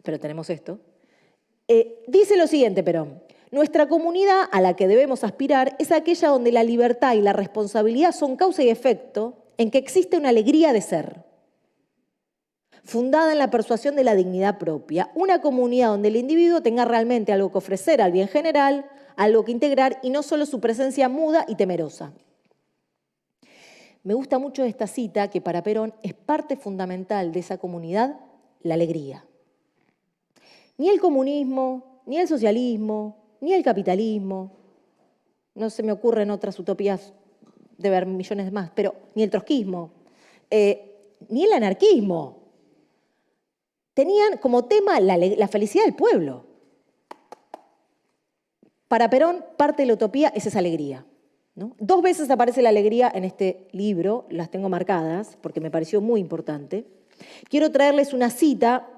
pero tenemos esto. Dice lo siguiente, Perón: nuestra comunidad a la que debemos aspirar es aquella donde la libertad y la responsabilidad son causa y efecto, en que existe una alegría de ser, fundada en la persuasión de la dignidad propia, una comunidad donde el individuo tenga realmente algo que ofrecer al bien general, algo que integrar y no solo su presencia muda y temerosa. Me gusta mucho esta cita, que para Perón es parte fundamental de esa comunidad, la alegría. Ni el comunismo, ni el socialismo, ni el capitalismo, no se me ocurren otras utopías, debe haber millones más, pero ni el trotskismo, ni el anarquismo, tenían como tema la felicidad del pueblo. Para Perón, parte de la utopía es esa alegría, ¿no? 2 veces aparece la alegría en este libro, las tengo marcadas porque me pareció muy importante. Quiero traerles una cita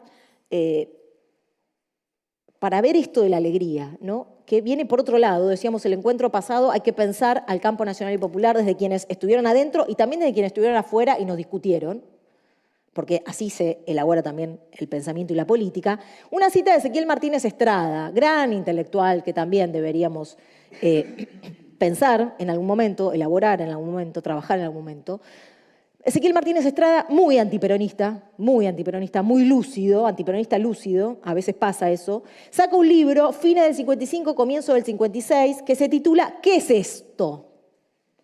para ver esto de la alegría, ¿no? Que viene por otro lado. Decíamos, el encuentro pasado hay que pensar al campo nacional y popular desde quienes estuvieron adentro y también desde quienes estuvieron afuera y nos discutieron, porque así se elabora también el pensamiento y la política. Una cita de Ezequiel Martínez Estrada, gran intelectual que también deberíamos pensar en algún momento, elaborar en algún momento, trabajar en algún momento. Ezequiel Martínez Estrada, muy antiperonista, muy lúcido, antiperonista lúcido, a veces pasa eso, saca un libro, fines del 55, comienzo del 56, que se titula ¿Qué es esto?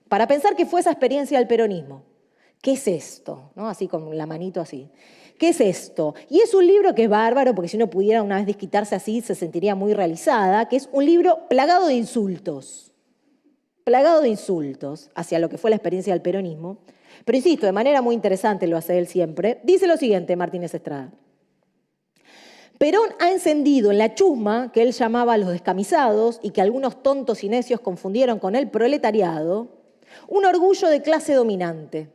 Para pensar qué fue esa experiencia del peronismo. ¿Qué es esto? ¿No? Así con la manito así. ¿Qué es esto? Y es un libro que es bárbaro, porque si uno pudiera una vez desquitarse así, se sentiría muy realizada, que es un libro plagado de insultos hacia lo que fue la experiencia del peronismo. Pero insisto, de manera muy interesante lo hace él siempre. Dice lo siguiente, Martínez Estrada: Perón ha encendido en la chusma, que él llamaba a los descamisados y que algunos tontos y necios confundieron con el proletariado, un orgullo de clase dominante.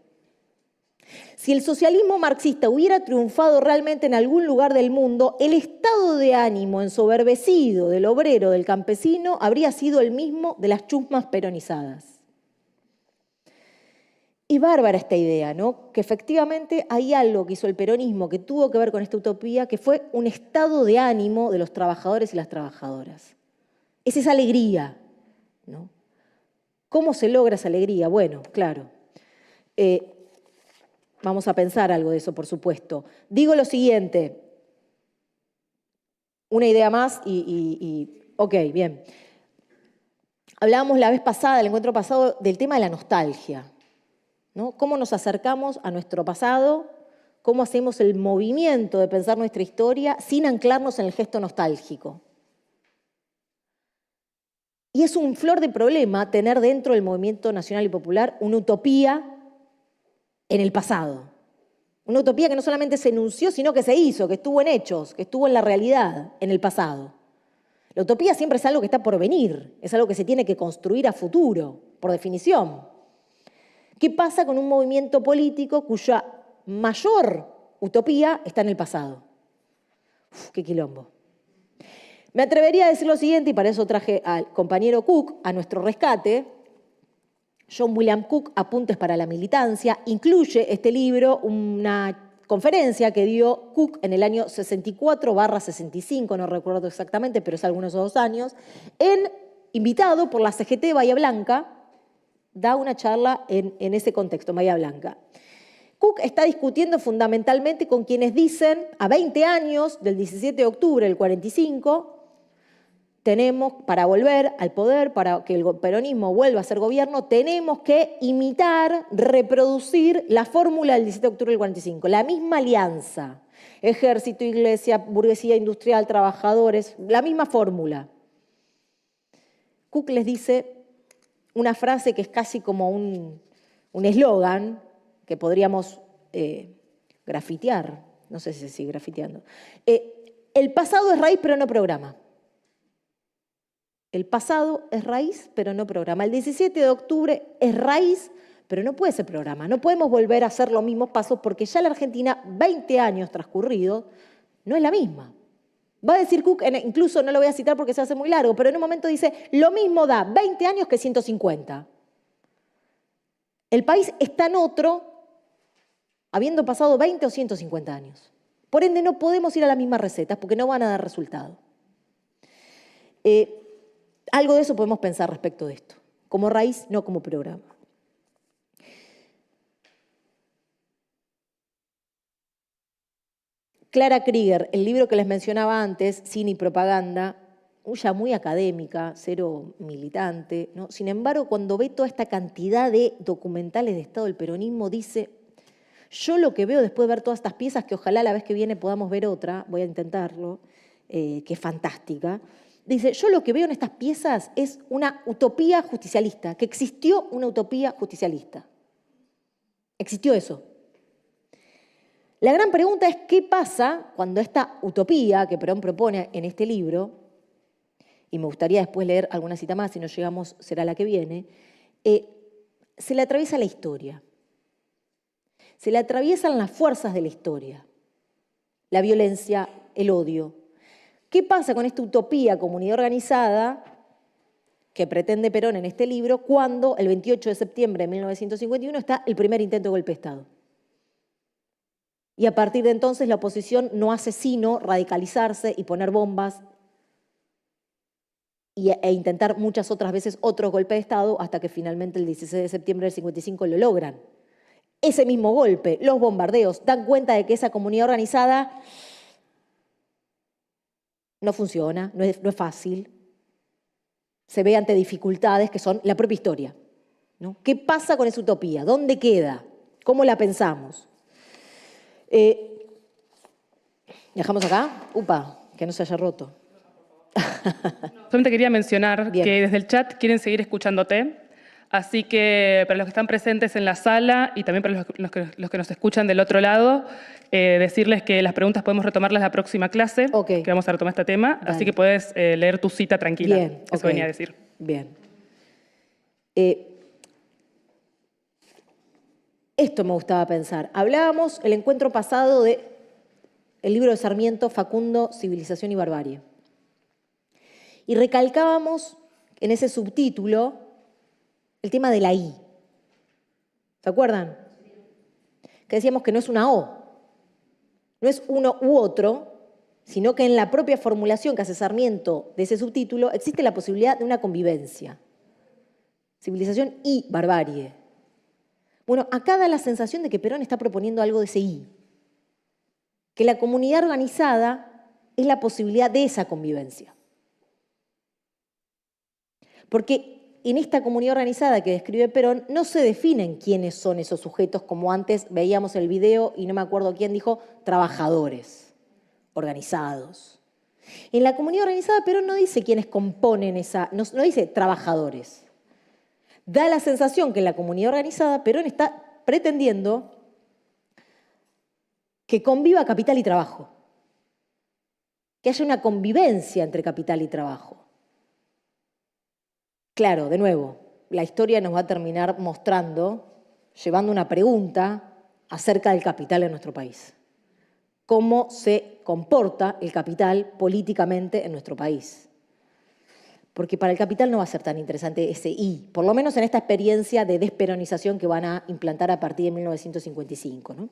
Si el socialismo marxista hubiera triunfado realmente en algún lugar del mundo, el estado de ánimo ensoberbecido del obrero, del campesino, habría sido el mismo de las chusmas peronizadas. Y bárbara esta idea, ¿no? Que efectivamente hay algo que hizo el peronismo que tuvo que ver con esta utopía, que fue un estado de ánimo de los trabajadores y las trabajadoras. Es esa alegría, ¿no? ¿Cómo se logra esa alegría? Bueno, claro. Vamos a pensar algo de eso, por supuesto. Digo lo siguiente, una idea más ok, bien. Hablábamos la vez pasada, el encuentro pasado, del tema de la nostalgia, ¿no? Cómo nos acercamos a nuestro pasado, cómo hacemos el movimiento de pensar nuestra historia sin anclarnos en el gesto nostálgico. Y es un flor de problema tener dentro del movimiento nacional y popular una utopía en el pasado. Una utopía que no solamente se enunció, sino que se hizo, que estuvo en hechos, que estuvo en la realidad, en el pasado. La utopía siempre es algo que está por venir, es algo que se tiene que construir a futuro, por definición. ¿Qué pasa con un movimiento político cuya mayor utopía está en el pasado? Uf, qué quilombo. Me atrevería a decir lo siguiente, y para eso traje al compañero Cook a nuestro rescate. John William Cook, Apuntes para la militancia, incluye este libro una conferencia que dio Cook en el año 64/65, no recuerdo exactamente, pero es algunos de esos 2 años, invitado por la CGT Bahía Blanca, da una charla en ese contexto, Bahía Blanca. Cook está discutiendo fundamentalmente con quienes dicen, a 20 años del 17 de octubre del 45, tenemos, para volver al poder, para que el peronismo vuelva a ser gobierno, tenemos que imitar, reproducir la fórmula del 17 de octubre del 45, la misma alianza, ejército, iglesia, burguesía industrial, trabajadores, la misma fórmula. Cook les dice una frase que es casi como un eslogan que podríamos grafitear, no sé si sigue grafiteando. El pasado es raíz pero no programa. El pasado es raíz, pero no programa. El 17 de octubre es raíz, pero no puede ser programa. No podemos volver a hacer los mismos pasos porque ya la Argentina, 20 años transcurridos, no es la misma. Va a decir Cook, incluso no lo voy a citar porque se hace muy largo, pero en un momento dice, lo mismo da 20 años que 150. El país es tan otro habiendo pasado 20 o 150 años. Por ende, no podemos ir a las mismas recetas porque no van a dar resultado. Algo de eso podemos pensar respecto de esto, como raíz, no como programa. Clara Krieger, el libro que les mencionaba antes, Cine y Propaganda, ya muy académica, cero militante, ¿no? Sin embargo, cuando ve toda esta cantidad de documentales de Estado del peronismo, dice, yo lo que veo después de ver todas estas piezas, que ojalá la vez que viene podamos ver otra, voy a intentarlo, que es fantástica, dice, yo lo que veo en estas piezas es una utopía justicialista, que existió una utopía justicialista. Existió eso. La gran pregunta es qué pasa cuando esta utopía que Perón propone en este libro, y me gustaría después leer alguna cita más, si no llegamos será la que viene, se le atraviesa la historia. Se le atraviesan las fuerzas de la historia, la violencia, el odio. ¿Qué pasa con esta utopía, comunidad organizada, que pretende Perón en este libro, cuando el 28 de septiembre de 1951 está el primer intento de golpe de Estado? Y a partir de entonces la oposición no hace sino radicalizarse y poner bombas e intentar muchas otras veces otros golpes de Estado hasta que finalmente el 16 de septiembre del 55 lo logran. Ese mismo golpe, los bombardeos, dan cuenta de que esa comunidad organizada no funciona, no es fácil, se ve ante dificultades que son la propia historia, ¿no? ¿Qué pasa con esa utopía? ¿Dónde queda? ¿Cómo la pensamos? ¿Dejamos acá? Upa, que no se haya roto. Solamente quería mencionar Bien. que desde el chat quieren seguir escuchándote, así que para los que están presentes en la sala y también para los que nos escuchan del otro lado, decirles que las preguntas podemos retomarlas la próxima clase, Okay. que vamos a retomar este tema, Dale. así que puedes leer tu cita tranquila. Bien, Eso okay. venía a decir. Bien. Esto me gustaba pensar. Hablábamos el encuentro pasado del libro de Sarmiento, Facundo, Civilización y Barbarie. Y recalcábamos en ese subtítulo el tema de la I. ¿Se acuerdan? Que decíamos que no es una O, no es uno u otro, sino que en la propia formulación que hace Sarmiento de ese subtítulo existe la posibilidad de una convivencia. Civilización y barbarie. Bueno, acá da la sensación de que Perón está proponiendo algo de ese I, que la comunidad organizada es la posibilidad de esa convivencia. Porque en esta comunidad organizada que describe Perón no se definen quiénes son esos sujetos, como antes veíamos el video y no me acuerdo quién dijo, trabajadores organizados. En la comunidad organizada Perón no dice quiénes componen esa, no dice trabajadores. Da la sensación que en la comunidad organizada Perón está pretendiendo que conviva capital y trabajo, que haya una convivencia entre capital y trabajo. Claro, de nuevo, la historia nos va a terminar mostrando, llevando una pregunta acerca del capital en nuestro país. ¿Cómo se comporta el capital políticamente en nuestro país? Porque para el capital no va a ser tan interesante ese I, por lo menos en esta experiencia de desperonización que van a implantar a partir de 1955, ¿no?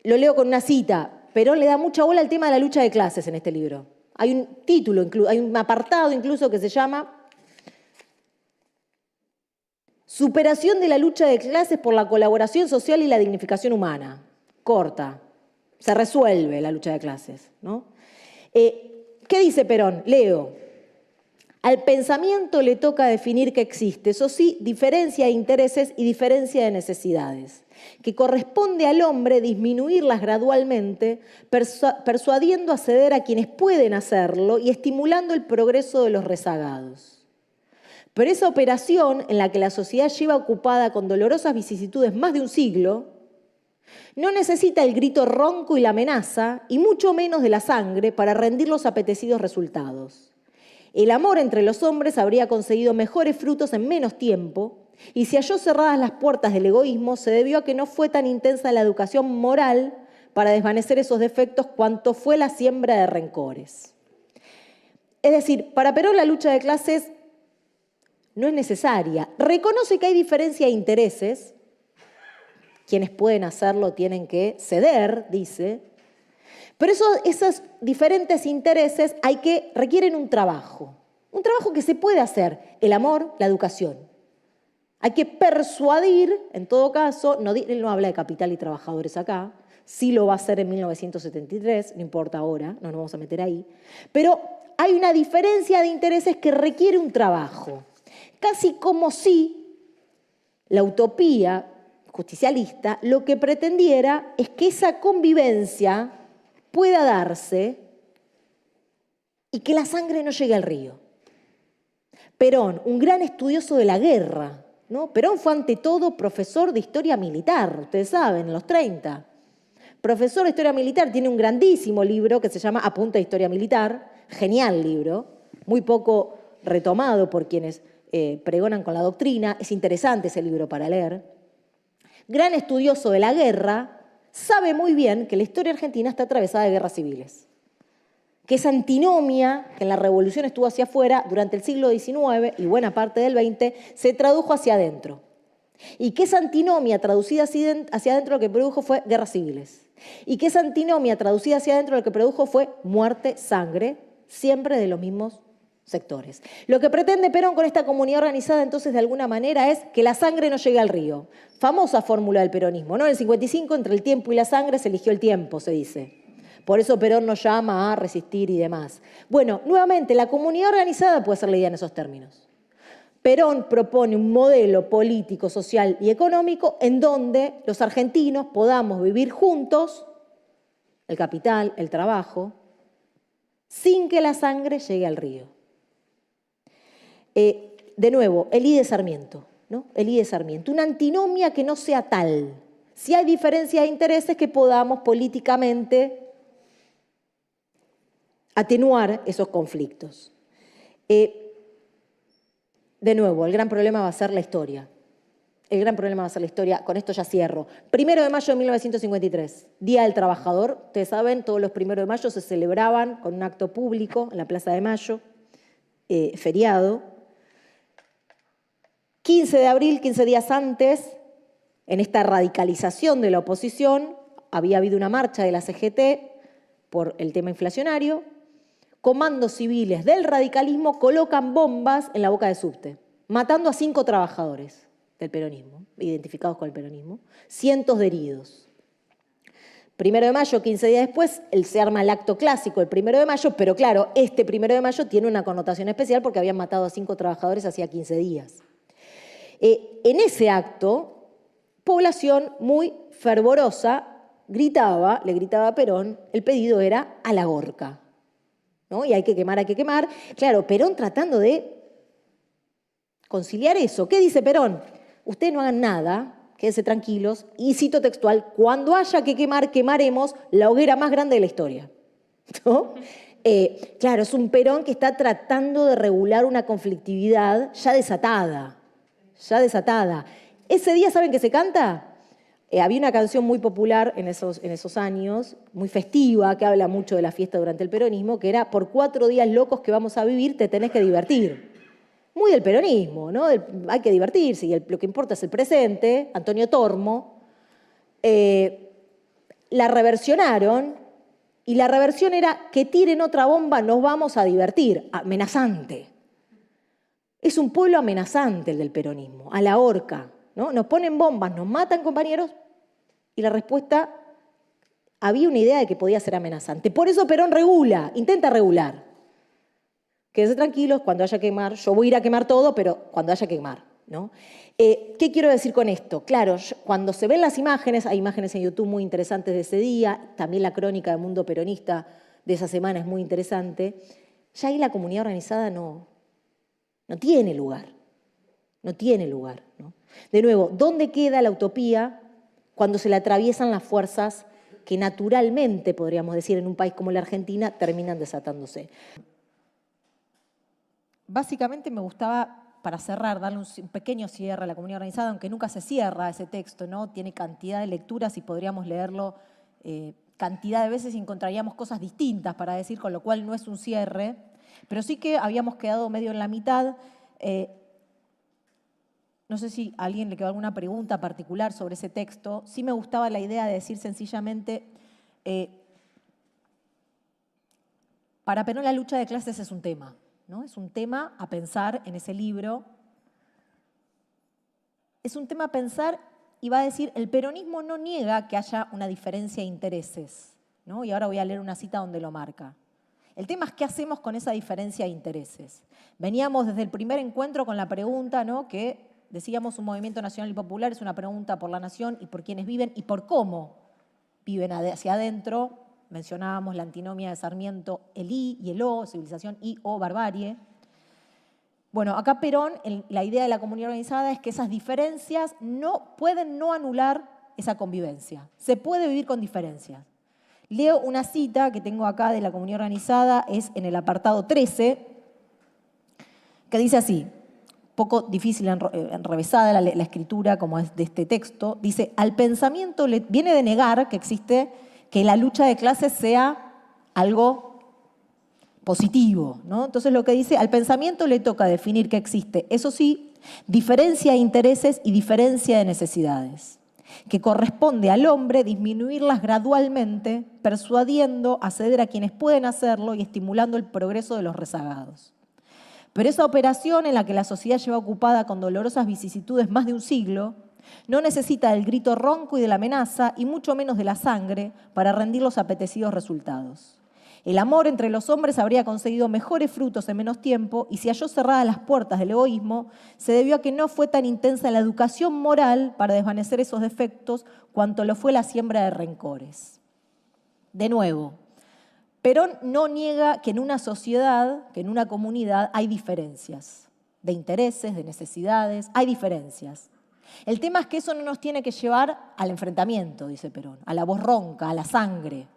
Lo leo con una cita. Perón le da mucha bola al tema de la lucha de clases en este libro. Hay un título, hay un apartado incluso que se llama Superación de la lucha de clases por la colaboración social y la dignificación humana. Corta. Se resuelve la lucha de clases, ¿no? ¿Qué dice Perón? Leo. Al pensamiento le toca definir qué existe, eso sí, diferencia de intereses y diferencia de necesidades, que corresponde al hombre disminuirlas gradualmente, persuadiendo a ceder a quienes pueden hacerlo y estimulando el progreso de los rezagados. Pero esa operación, en la que la sociedad lleva ocupada con dolorosas vicisitudes más de un siglo, no necesita el grito ronco y la amenaza, y mucho menos de la sangre, para rendir los apetecidos resultados. El amor entre los hombres habría conseguido mejores frutos en menos tiempo, y si halló cerradas las puertas del egoísmo, se debió a que no fue tan intensa la educación moral para desvanecer esos defectos cuanto fue la siembra de rencores. Es decir, para Perón la lucha de clases no es necesaria. Reconoce que hay diferencia de intereses. Quienes pueden hacerlo tienen que ceder, dice, Pero esos diferentes intereses requieren un trabajo que se puede hacer, el amor, la educación. Hay que persuadir, en todo caso, él no habla de capital y trabajadores acá, sí lo va a hacer en 1973, no importa ahora, no nos vamos a meter ahí, pero hay una diferencia de intereses que requiere un trabajo, casi como si la utopía justicialista lo que pretendiera es que esa convivencia pueda darse y que la sangre no llegue al río. Perón, un gran estudioso de la guerra, ¿no? Perón fue ante todo profesor de historia militar, ustedes saben, en los 30. Profesor de historia militar, tiene un grandísimo libro que se llama Apuntes de Historia Militar, genial libro, muy poco retomado por quienes pregonan con la doctrina, es interesante ese libro para leer. Gran estudioso de la guerra, sabe muy bien que la historia argentina está atravesada de guerras civiles. Que esa antinomia que en la revolución estuvo hacia afuera durante el siglo XIX y buena parte del XX se tradujo hacia adentro. Y que esa antinomia traducida hacia adentro lo que produjo fue guerras civiles. Y que esa antinomia traducida hacia adentro lo que produjo fue muerte, sangre, siempre de los mismos sectores. Lo que pretende Perón con esta comunidad organizada entonces de alguna manera es que la sangre no llegue al río. Famosa fórmula del peronismo, ¿no? En el 55 entre el tiempo y la sangre se eligió el tiempo, se dice. Por eso Perón nos llama a resistir y demás. Bueno, nuevamente, la comunidad organizada puede ser leída en esos términos. Perón propone un modelo político, social y económico en donde los argentinos podamos vivir juntos, el capital, el trabajo, sin que la sangre llegue al río. De nuevo, Elí de Sarmiento, ¿no? Elí de Sarmiento, una antinomia que no sea tal. Si hay diferencia de intereses que podamos políticamente atenuar esos conflictos. De nuevo, el gran problema va a ser la historia. El gran problema va a ser la historia. Con esto ya cierro. 1 de mayo de 1953, Día del Trabajador. Ustedes saben, todos los 1 de mayo se celebraban con un acto público en la Plaza de Mayo, feriado. 15 de abril, 15 días antes, en esta radicalización de la oposición, había habido una marcha de la CGT por el tema inflacionario. Comandos civiles del radicalismo colocan bombas en la boca de subte, matando a 5 trabajadores del peronismo, identificados con el peronismo, cientos de heridos. 1 de mayo, 15 días después, se arma el acto clásico el 1 de mayo, pero claro, este 1 de mayo tiene una connotación especial porque habían matado a 5 trabajadores hacía 15 días. En ese acto, población muy fervorosa le gritaba a Perón, el pedido era a la horca. ¿No? Y hay que quemar, hay que quemar. Claro, Perón tratando de conciliar eso. ¿Qué dice Perón? Ustedes no hagan nada, quédense tranquilos, y cito textual, cuando haya que quemar, quemaremos la hoguera más grande de la historia. ¿No? Claro, es un Perón que está tratando de regular una conflictividad ya desatada. Ese día, ¿saben qué se canta? Había una canción muy popular en esos años, muy festiva, que habla mucho de la fiesta durante el peronismo, que era por 4 días locos que vamos a vivir, te tenés que divertir. Muy del peronismo, ¿no? Hay que divertirse y lo que importa es el presente. Antonio Tormo. La reversionaron y la reversión era que tiren otra bomba, nos vamos a divertir. Amenazante. Es un pueblo amenazante el del peronismo, a la horca. ¿No? Nos ponen bombas, nos matan, compañeros, y la respuesta, había una idea de que podía ser amenazante. Por eso Perón intenta regular. Quédense tranquilos, cuando haya que quemar, yo voy a ir a quemar todo, pero cuando haya que quemar, ¿no? ¿Qué quiero decir con esto? Claro, cuando se ven las imágenes, hay imágenes en YouTube muy interesantes de ese día, también la crónica del mundo peronista de esa semana es muy interesante, ya ahí la comunidad organizada no tiene lugar. No tiene lugar, ¿no? De nuevo, ¿dónde queda la utopía cuando se le atraviesan las fuerzas que naturalmente, podríamos decir, en un país como la Argentina, terminan desatándose? Básicamente me gustaba, para cerrar, darle un pequeño cierre a la comunidad organizada, aunque nunca se cierra ese texto, ¿no? Tiene cantidad de lecturas y podríamos leerlo cantidad de veces y encontraríamos cosas distintas para decir, con lo cual no es un cierre, pero sí que habíamos quedado medio en la mitad. No sé si a alguien le quedó alguna pregunta particular sobre ese texto. Sí me gustaba la idea de decir sencillamente, para Perón la lucha de clases es un tema, ¿no? Es un tema a pensar en ese libro. Es un tema a pensar y va a decir, el peronismo no niega que haya una diferencia de intereses, ¿no? Y ahora voy a leer una cita donde lo marca. El tema es qué hacemos con esa diferencia de intereses. Veníamos desde el primer encuentro con la pregunta, ¿no?, que decíamos un movimiento nacional y popular es una pregunta por la nación y por quienes viven y por cómo viven hacia adentro. Mencionábamos la antinomia de Sarmiento, el I y el O, civilización y o barbarie. Bueno, acá Perón, la idea de la comunidad organizada es que esas diferencias no pueden no anular esa convivencia. Se puede vivir con diferencias. Leo una cita que tengo acá de la comunidad organizada, es en el apartado 13, que dice así, poco difícil, enrevesada la escritura como es de este texto, dice, al pensamiento viene de negar que existe, que la lucha de clases sea algo positivo, ¿no? Entonces lo que dice, al pensamiento le toca definir que existe, eso sí, diferencia de intereses y diferencia de necesidades, que corresponde al hombre disminuirlas gradualmente, persuadiendo a ceder a quienes pueden hacerlo y estimulando el progreso de los rezagados. Pero esa operación en la que la sociedad lleva ocupada con dolorosas vicisitudes más de un siglo, no necesita del grito ronco y de la amenaza, y mucho menos de la sangre, para rendir los apetecidos resultados. El amor entre los hombres habría conseguido mejores frutos en menos tiempo, y si halló cerradas las puertas del egoísmo, se debió a que no fue tan intensa la educación moral para desvanecer esos defectos cuanto lo fue la siembra de rencores. De nuevo, Perón no niega que en una sociedad, que en una comunidad hay diferencias de intereses, de necesidades, hay diferencias. El tema es que eso no nos tiene que llevar al enfrentamiento, dice Perón, a la voz ronca, a la sangre.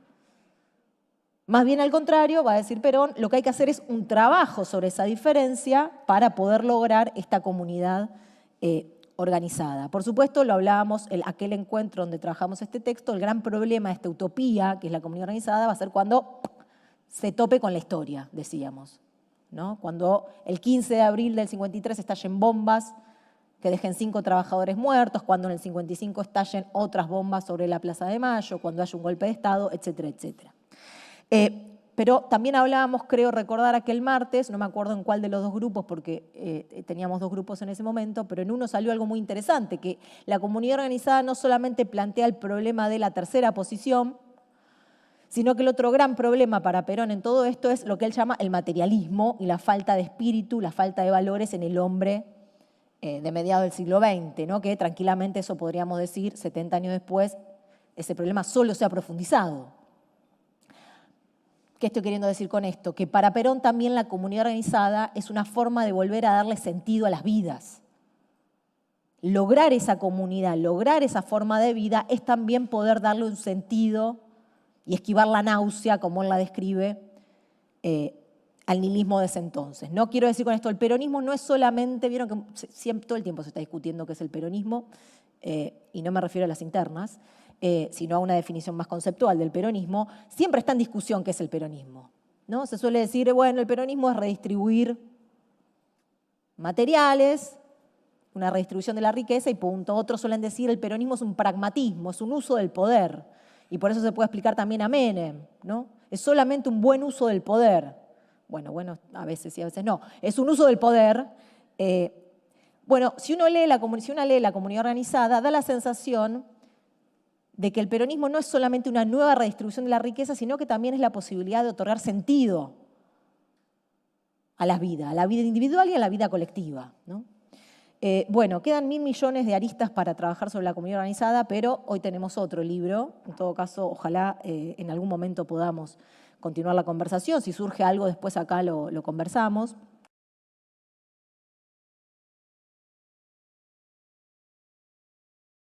Más bien al contrario, va a decir Perón, lo que hay que hacer es un trabajo sobre esa diferencia para poder lograr esta comunidad organizada. Por supuesto, lo hablábamos en aquel encuentro donde trabajamos este texto, el gran problema de esta utopía, que es la comunidad organizada, va a ser cuando se tope con la historia, decíamos, ¿no? Cuando el 15 de abril del 53 estallen bombas que dejen 5 trabajadores muertos, cuando en el 55 estallen otras bombas sobre la Plaza de Mayo, cuando haya un golpe de Estado, etcétera, etcétera. Pero también hablábamos, creo recordar aquel martes, no me acuerdo en cuál de los dos grupos, porque teníamos 2 grupos en ese momento, pero en uno salió algo muy interesante, que la comunidad organizada no solamente plantea el problema de la tercera posición, sino que el otro gran problema para Perón en todo esto es lo que él llama el materialismo y la falta de espíritu, la falta de valores en el hombre de mediados del siglo XX, ¿no? Que tranquilamente eso podríamos decir, 70 años después, ese problema solo se ha profundizado. ¿Qué estoy queriendo decir con esto? Que para Perón también la comunidad organizada es una forma de volver a darle sentido a las vidas. Lograr esa comunidad, lograr esa forma de vida es también poder darle un sentido y esquivar la náusea, como él la describe, al nihilismo de ese entonces. No quiero decir con esto, el peronismo no es solamente, vieron que siempre, todo el tiempo se está discutiendo qué es el peronismo, y no me refiero a las internas, sino a una definición más conceptual del peronismo, siempre está en discusión qué es el peronismo, ¿no? Se suele decir, bueno, el peronismo es redistribuir materiales, una redistribución de la riqueza y punto. Otros suelen decir el peronismo es un pragmatismo, es un uso del poder. Y por eso se puede explicar también a Menem, ¿no? Es solamente un buen uso del poder. Bueno, a veces sí, a veces no. Es un uso del poder. Bueno, si uno lee la comunidad organizada, da la sensación de que el peronismo no es solamente una nueva redistribución de la riqueza, sino que también es la posibilidad de otorgar sentido a la vida individual y a la vida colectiva, ¿no? Bueno, quedan 1000 millones de aristas para trabajar sobre la comunidad organizada, pero hoy tenemos otro libro. En todo caso, ojalá en algún momento podamos continuar la conversación. Si surge algo, después acá lo conversamos.